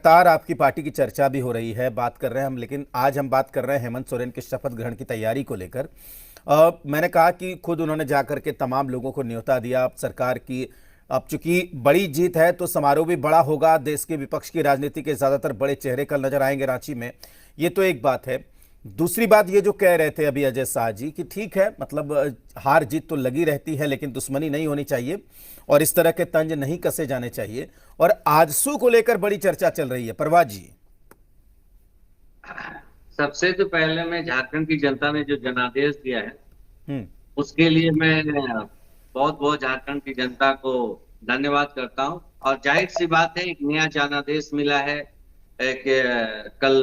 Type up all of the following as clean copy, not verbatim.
लगातार आपकी पार्टी की चर्चा भी हो रही है, बात कर रहे हैं हम, लेकिन आज हम बात कर रहे हैं हेमंत सोरेन के शपथ ग्रहण की तैयारी को लेकर। मैंने कहा कि खुद उन्होंने जाकर के तमाम लोगों को न्योता दिया। अब सरकार की, अब चूंकि बड़ी जीत है तो समारोह भी बड़ा होगा, देश के विपक्ष की राजनीति के ज्यादातर बड़े चेहरे कल नजर आएंगे रांची में। ये तो एक बात है। दूसरी बात ये जो कह रहे थे अभी अजय शाह जी कि ठीक है, मतलब हार जीत तो लगी रहती है लेकिन दुश्मनी नहीं होनी चाहिए और इस तरह के तंज नहीं कसे जाने चाहिए। और आजसू को लेकर बड़ी चर्चा चल रही है। परवाज जी, सबसे तो पहले मैं झारखंड की जनता ने जो जनादेश दिया है हम्म, उसके लिए मैं बहुत बहुत झारखंड की जनता को धन्यवाद करता हूं। और जाहिर सी बात है, एक नया जनादेश मिला है कि कल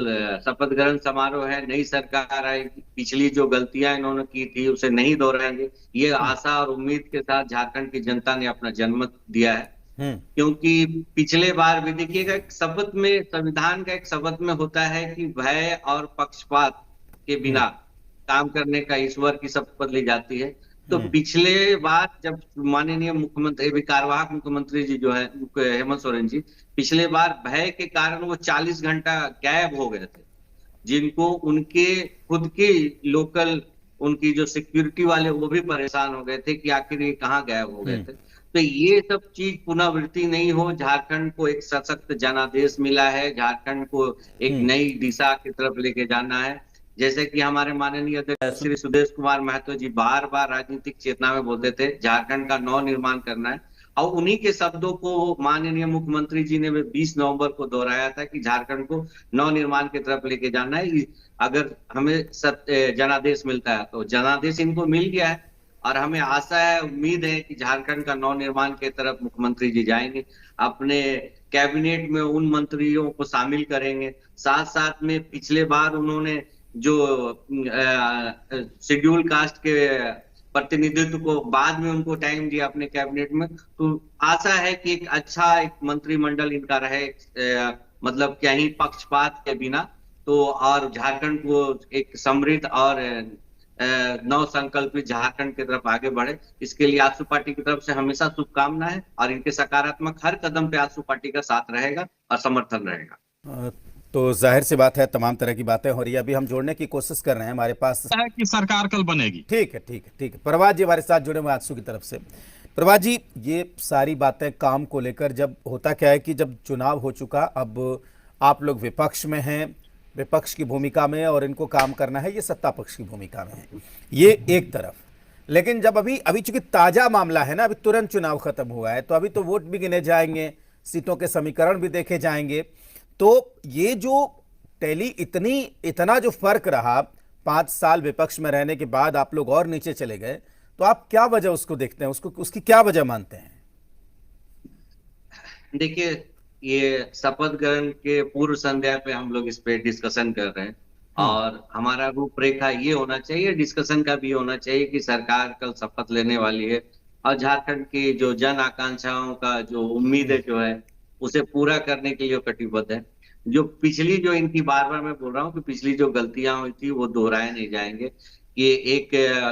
शपथ ग्रहण समारोह है, नई सरकार आएगी, पिछली जो गलतियां इन्होंने की थी उसे नहीं दोहराएंगे, ये आशा और उम्मीद के साथ झारखंड की जनता ने अपना जनमत दिया है। हम्म, क्योंकि पिछले बार भी देखिएगा, एक शपथ में, संविधान का एक शपथ में होता है कि भय और पक्षपात के बिना काम करने का ईश्वर की शपथ ली जाती है। तो हम्म, पिछले बार जब माननीय मुख्यमंत्री, अभी कार्यवाहक मुख्यमंत्री जी जो है हेमंत सोरेन जी, पिछले बार भय के कारण वो 40 घंटा गायब हो गए थे, जिनको उनके खुद के लोकल, उनकी जो सिक्योरिटी वाले वो भी परेशान हो गए थे कि आखिर ये कहाँ गायब हो गए हम्म, थे। तो ये सब चीज पुनरावृत्ति नहीं हो। झारखंड को एक सशक्त जनादेश मिला है, झारखंड को एक हम्म। नई दिशा की तरफ लेके जाना है। जैसे कि हमारे माननीय अध्यक्ष श्री सुदेश कुमार महतो जी बार बार राजनीतिक चेतना में बोलते थे झारखंड का नव निर्माण करना है, और उन्हीं के शब्दों को माननीय मुख्यमंत्री जी ने 20 नवंबर को दोहराया था कि झारखंड को नव निर्माण की तरफ लेके जाना है। अगर हमें जनादेश मिलता है तो जनादेश इनको मिल गया है, और हमें आशा है, उम्मीद है कि झारखंड का नव निर्माण की तरफ मुख्यमंत्री जी जाएंगे, अपने कैबिनेट में उन मंत्रियों को शामिल करेंगे। साथ साथ में पिछले बार उन्होंने जो शेड्यूल कास्ट के प्रतिनिधित्व को बाद में उनको टाइम दिया अपने कैबिनेट में, तो आशा है कि एक अच्छा एक मंत्रिमंडल इनका रहे, मतलब कहीं पक्षपात के बिना। तो और झारखंड को एक समृद्ध और नव संकल्पित झारखंड की तरफ आगे बढ़े, इसके लिए आजसू पार्टी की तरफ से हमेशा शुभकामना है, और इनके सकारात्मक हर कदम पे आजसू पार्टी का साथ रहेगा और समर्थन रहेगा। अ, तो जाहिर सी बात है, तमाम तरह की बातें हो रही है। अभी हम जोड़ने की कोशिश कर रहे हैं, हमारे पास है कि सरकार कल बनेगी। ठीक है, ठीक है, ठीक है। प्रभात जी हमारे साथ जुड़े हुए आजसू की तरफ से। प्रभात जी, ये सारी बातें काम को लेकर, जब होता क्या है कि जब चुनाव हो चुका, अब आप लोग विपक्ष में हैं, विपक्ष की भूमिका में, और इनको काम करना है, ये सत्ता पक्ष की भूमिका में है, ये एक तरफ। लेकिन जब अभी अभी चूंकि ताजा मामला है ना, अभी तुरंत चुनाव खत्म हुआ है, तो अभी तो वोट भी गिने जाएंगे, सीटों के समीकरण भी देखे जाएंगे। तो ये जो इतना जो फर्क रहा 5 साल विपक्ष में रहने के बाद, आप लोग और नीचे चले गए, तो आप क्या वजह उसको देखते हैं, उसको उसकी क्या वजह मानते हैं? देखिए, ये शपथ ग्रहण के पूर्व संध्या पे हम लोग इस पे डिस्कशन कर रहे हैं, हम्म, और हमारा रूपरेखा ये होना चाहिए, डिस्कशन का भी होना चाहिए कि सरकार कल शपथ लेने वाली है, और झारखंड की जो जन आकांक्षाओं का जो उम्मीदें जो है उसे पूरा करने के लिए कटिबद्ध है। जो पिछली, जो इनकी बार बार मैं बोल रहा हूँ कि पिछली जो गलतियां हुई थी वो दोहराए नहीं जाएंगे। कि एक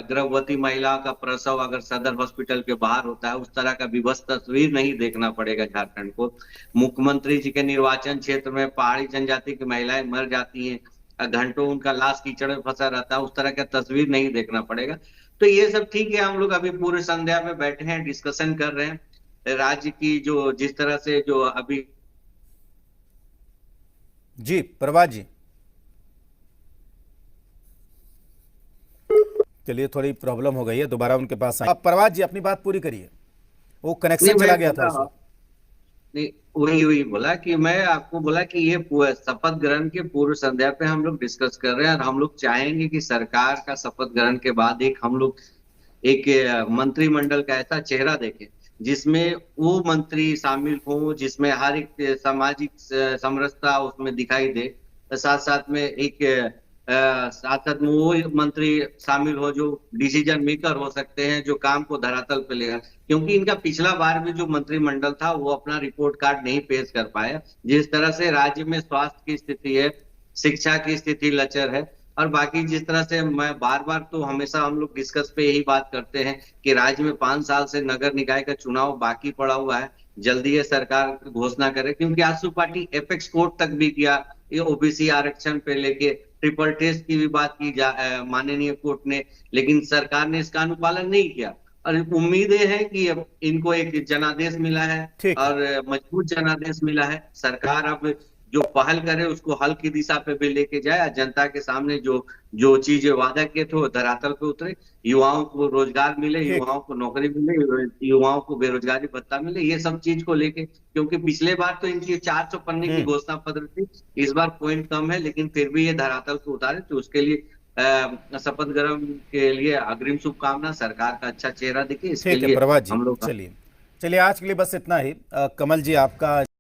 गर्भवती महिला का प्रसव अगर सदर हॉस्पिटल के बाहर होता है, उस तरह का विवश तस्वीर नहीं देखना पड़ेगा झारखंड को। मुख्यमंत्री जी के निर्वाचन क्षेत्र में पहाड़ी जनजाति की महिलाएं मर जाती हैं, घंटों उनका लाश कीचड़ में फंसा रहता है, उस तरह का तस्वीर नहीं देखना पड़ेगा। तो ये सब ठीक है, हम लोग अभी पूरे संध्या में बैठे हैं, डिस्कशन कर रहे हैं राज्य की जो जिस तरह से जो अभी। जी प्रभात जी, चलिए थोड़ी प्रॉब्लम हो गई है, दोबारा उनके पास आए। आप प्रभात जी अपनी बात पूरी करिए, वो नहीं, कनेक्शन मैं चला गया था बोला, उसमें। नहीं, वही वही बोला कि मैं आपको बोला कि ये शपथ ग्रहण के पूर्व संध्या पे हम लोग डिस्कस कर रहे हैं, और हम लोग चाहेंगे कि सरकार का शपथ ग्रहण के बाद एक हम लोग एक मंत्रिमंडल का ऐसा चेहरा देखें जिसमें वो मंत्री शामिल हो, जिसमें हर एक सामाजिक समरसता उसमें दिखाई दे। साथ साथ में एक साथ साथ में वो मंत्री शामिल हो जो डिसीजन मेकर हो सकते हैं, जो काम को धरातल पे लेगा। क्योंकि इनका पिछला बार भी जो मंत्रिमंडल था वो अपना रिपोर्ट कार्ड नहीं पेश कर पाया। जिस तरह से राज्य में स्वास्थ्य की स्थिति है, शिक्षा की स्थिति लचर है, और बाकी जिस तरह से मैं बार बार, तो हमेशा हम लोग डिस्कस पे यही बात करते हैं कि राज्य में 5 साल से नगर निकाय का चुनाव बाकी पड़ा हुआ है, जल्दी ये सरकार घोषणा करे, क्योंकि आजसू पार्टी एपेक्स कोर्ट तक भी गया ये ओबीसी आरक्षण पे लेके, ट्रिपल टेस्ट की भी बात की माननीय कोर्ट ने, लेकिन सरकार ने इसका अनुपालन नहीं किया। और उम्मीदें हैं कि अब इनको एक जनादेश मिला है ठीक है। और मजबूत जनादेश मिला है, सरकार अब जो पहल करे उसको हल की दिशा पे भी लेके जाए, जनता के सामने जो जो चीजें वादा किए थे वो धरातल पे उतरे, युवाओं को रोजगार मिले, ठीक। युवाओं को नौकरी मिले, युवाओं को बेरोजगारी भत्ता मिले, ये सब चीज को लेके, क्योंकि पिछले बार तो इनकी 400 पन्ने की घोषणा पत्र थी, इस बार पॉइंट कम है, लेकिन फिर भी ये धरातल पे उतारे, तो उसके लिए शपथ ग्रहण के लिए अग्रिम शुभकामना, सरकार का अच्छा चेहरा दिखे इसके ठीक है लिए प्रभात जी, हम लोग। चलिए चलिए आज के लिए बस इतना ही। कमल जी आपका